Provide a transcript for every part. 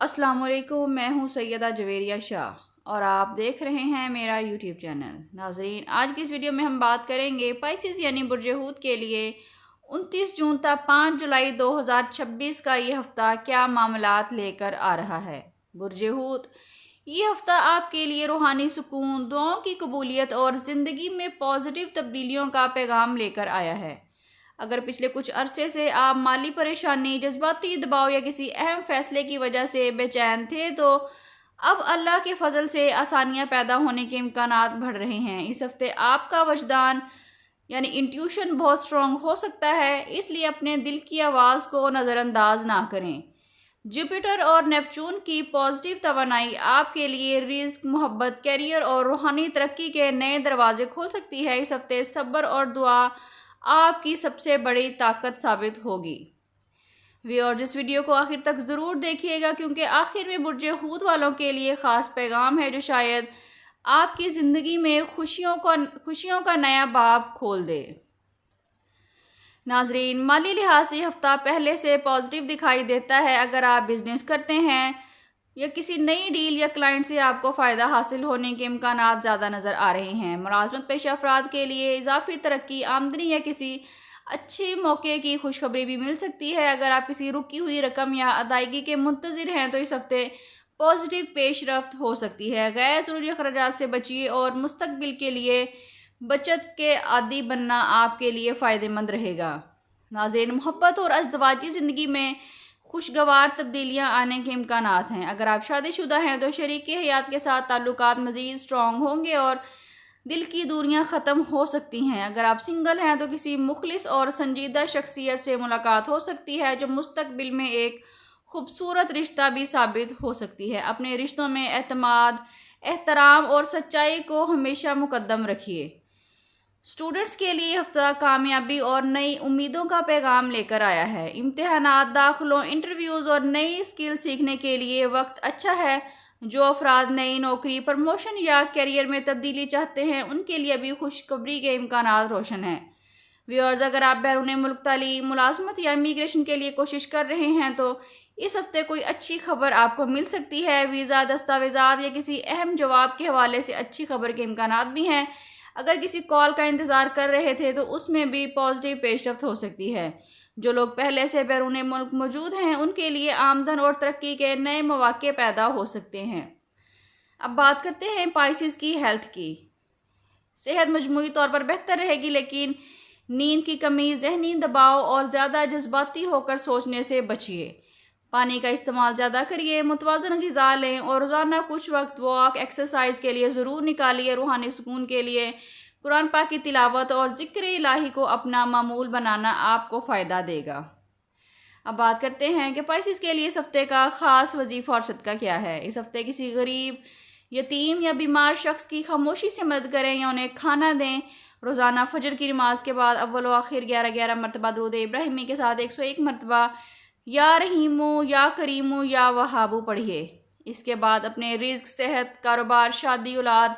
अस्सलाम वालेकुम, मैं हूँ सैयदा जवेरिया शाह और आप देख रहे हैं मेरा यूट्यूब चैनल। नाज़रीन, आज की इस वीडियो में हम बात करेंगे पाइसेस यानी बुर्ज हूत के लिए 29 जून तक 5 जुलाई 2026 का ये हफ़्ता क्या मामलात लेकर आ रहा है। बुर्ज हूत ये हफ़्ता आपके लिए रूहानी सुकून, दुआओं की कबूलियत और ज़िंदगी में पॉजिटिव तब्दीलियों का पैगाम लेकर आया है। अगर पिछले कुछ अरसे से आप माली परेशानी, जज्बाती दबाव या किसी अहम फैसले की वजह से बेचैन थे, तो अब अल्लाह के फजल से आसानियां पैदा होने के इम्कानात बढ़ रहे हैं। इस हफ्ते आपका वजदान यानी इंट्यूशन बहुत स्ट्रॉन्ग हो सकता है, इसलिए अपने दिल की आवाज़ को नज़रअंदाज ना करें। जुपिटर और नेपच्यून की पॉजिटिव तवानाई आपके लिए रिस्क, मोहब्बत, कैरियर और रूहानी तरक्की के नए दरवाजे खोल सकती है। इस हफ्ते सब्र और दुआ आपकी सबसे बड़ी ताकत साबित होगी। और इस वीडियो को आखिर तक ज़रूर देखिएगा, क्योंकि आखिर में बुर्ज हूत वालों के लिए ख़ास पैगाम है जो शायद आपकी ज़िंदगी में खुशियों का नया बाब खोल दे। नाजरीन, माली लिहाज से हफ्ता पहले से पॉजिटिव दिखाई देता है। अगर आप बिजनेस करते हैं या किसी नई डील या क्लाइंट से आपको फ़ायदा हासिल होने के इम्कानात ज़्यादा नज़र आ रहे हैं। मुलाजमत पेशा अफराद के लिए इजाफी तरक्की, आमदनी या किसी अच्छे मौके की खुशखबरी भी मिल सकती है। अगर आप किसी रुकी हुई रकम या अदायगी के मुंतज़िर हैं तो इस हफ्ते पॉजिटिव पेशरफ्त हो सकती है। गैर ज़रूरी अखराजात से बचिए और मुस्तकबिल के लिए बचत के आदी बनना आपके लिए फ़ायदेमंद रहेगा। नाज़रीन, मोहब्बत और अज़दवाजी ज़िंदगी में खुशगवार तब्दीलियां आने के इम्कानात हैं। अगर आप शादीशुदा हैं तो शरीके हयात के साथ ताल्लुकात मज़ीद स्ट्रॉन्ग होंगे और दिल की दूरियां ख़त्म हो सकती हैं। अगर आप सिंगल हैं तो किसी मुखलिस और संजीदा शख्सियत से मुलाकात हो सकती है जो मुस्तकबिल में एक खूबसूरत रिश्ता भी साबित हो सकती है। अपने रिश्तों में एतमाद, एहतराम और सच्चाई को हमेशा मुकद्दम रखिए। स्टूडेंट्स के लिए हफ्ता कामयाबी और नई उम्मीदों का पैगाम लेकर आया है। इम्तिहानात, दाखिलों, इंटरव्यूज़ और नई स्किल सीखने के लिए वक्त अच्छा है। जो अफराद नई नौकरी, प्रमोशन या करियर में तब्दीली चाहते हैं, उनके लिए भी खुशखबरी के इम्कानात रोशन हैं। व्यूअर्स, अगर आप बैरून मुल्क तालीम, मुलाजमत या इमिग्रेशन के लिए कोशिश कर रहे हैं तो इस हफ्ते कोई अच्छी खबर आपको मिल सकती है। वीज़ा, दस्तावेज़ात या किसी अहम जवाब के हवाले से अच्छी खबर के इम्कानात भी हैं। अगर किसी कॉल का इंतज़ार कर रहे थे तो उसमें भी पॉजिटिव पेशरफ्त हो सकती है। जो लोग पहले से बैरून मुल्क मौजूद हैं उनके लिए आमदन और तरक्की के नए मौके पैदा हो सकते हैं। अब बात करते हैं पाइसेस की हेल्थ की। सेहत मजमूई तौर पर बेहतर रहेगी, लेकिन नींद की कमी, जहनी दबाव और ज़्यादा जज्बाती होकर सोचने से बचिए। पानी का इस्तेमाल ज़्यादा करिए, मुतवाज़न ग़िज़ा लें और रोज़ाना कुछ वक्त वॉक, एक्सरसाइज के लिए ज़रूर निकालिए। रूहानी सुकून के लिए कुरान पाक की तिलावत और ज़िक्र इलाही को अपना मामूल बनाना आपको फ़ायदा देगा। अब बात करते हैं कि पाइसेस के लिए इस हफ्ते का ख़ास वजीफ़ा और सदका क्या है। इस हफ्ते किसी गरीब, यतीम या बीमार शख्स की खामोशी से मदद करें या उन्हें खाना दें। रोज़ाना फजर की नमाज के बाद अव्वल व आखिर 11 मरतबा दुरूद इब्राहिमी के साथ 101 मरतबा या रहीमो या करीमो या वहाबो पढ़िए। इसके बाद अपने रिज़्क, सेहत, कारोबार, शादी, औलाद,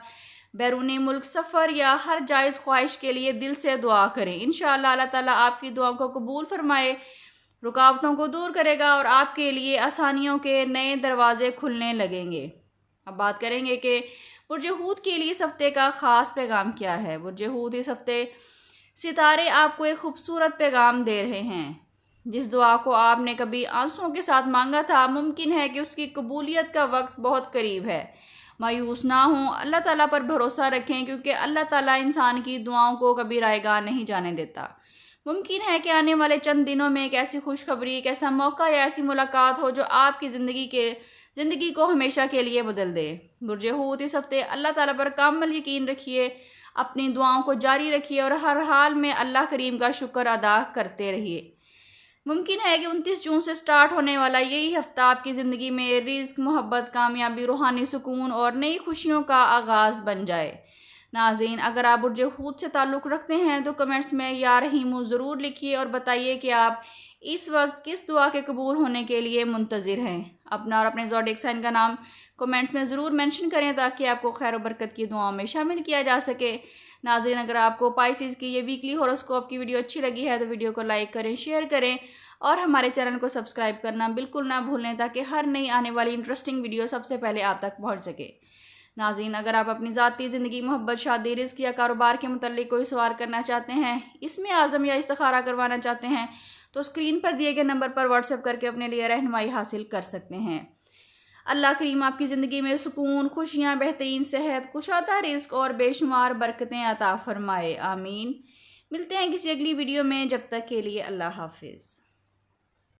बैरूनी मुल्क सफ़र या हर जायज़ ख्वाहिश के लिए दिल से दुआ करें। इंशाअल्लाह अल्लाह ताला आपकी दुआओं को कबूल फरमाए, रुकावटों को दूर करेगा और आपके लिए आसानियों के नए दरवाजे खुलने लगेंगे। अब बात करेंगे कि बुर्ज हूत के लिए इस हफ्ते का ख़ास पैगाम क्या है। बुर्ज हूत इस हफ्ते सितारे आपको एक खूबसूरत पैगाम दे रहे हैं। जिस दुआ को आपने कभी आंसुओं के साथ मांगा था, मुमकिन है कि उसकी कबूलियत का वक्त बहुत करीब है। मायूस ना हों, अल्लाह ताला पर भरोसा रखें, क्योंकि अल्लाह ताला इंसान की दुआओं को कभी रायगा नहीं जाने देता। मुमकिन है कि आने वाले चंद दिनों में एक ऐसी खुशखबरी, एक ऐसा मौका या ऐसी मुलाकात हो जो आपकी ज़िंदगी को हमेशा के लिए बदल दे। बुर्ज हूत इस हफ्ते अल्लाह ताला पर कामिल यकीन रखिए, अपनी दुआओं को जारी रखिए और हर हाल में अल्लाह करीम का शुक्र अदा करते रहिए। मुमकिन है कि 29 जून से स्टार्ट होने वाला यही हफ्ता आपकी ज़िंदगी में रिस्क, मोहब्बत, कामयाबी, रूहानी सुकून और नई खुशियों का आगाज़ बन जाए। नाज़रीन, अगर आप बुर्ज हूत से ताल्लुक़ रखते हैं तो कमेंट्स में या रहीमो ज़रूर लिखिए और बताइए कि आप इस वक्त किस दुआ के कबूल होने के लिए मुंतज़िर हैं। اپنا اور اپنے زوڈیک سائن کا نام کومنٹس میں ضرور مینشن کریں تاکہ آپ کو خیر و برکت کی دعاؤں میں شامل کیا جا سکے۔ ناظرین، اگر آپ کو پائسیز کی یہ ویکلی ہوراسکوپ کی ویڈیو اچھی لگی ہے تو ویڈیو کو لائک کریں، شیئر کریں اور ہمارے چینل کو سبسکرائب کرنا بالکل نہ بھولیں تاکہ ہر نئی آنے والی انٹرسٹنگ ویڈیو سب سے پہلے آپ تک پہنچ سکے۔ ناظرین، اگر آپ اپنی ذاتی زندگی، محبت، شادی، رزق یا کاروبار کے متعلق کوئی سوال کرنا چاہتے ہیں، اسم اعظم یا استخارہ کروانا چاہتے ہیں تو اسکرین پر دیے گئے نمبر پر واٹس ایپ کر کے اپنے لیے رہنمائی حاصل کر سکتے ہیں۔ اللہ کریم آپ کی زندگی میں سکون، خوشیاں، بہترین صحت، کشادہ رزق اور بے شمار برکتیں عطا فرمائے، آمین۔ ملتے ہیں کسی اگلی ویڈیو میں، جب تک کے لیے اللہ حافظ۔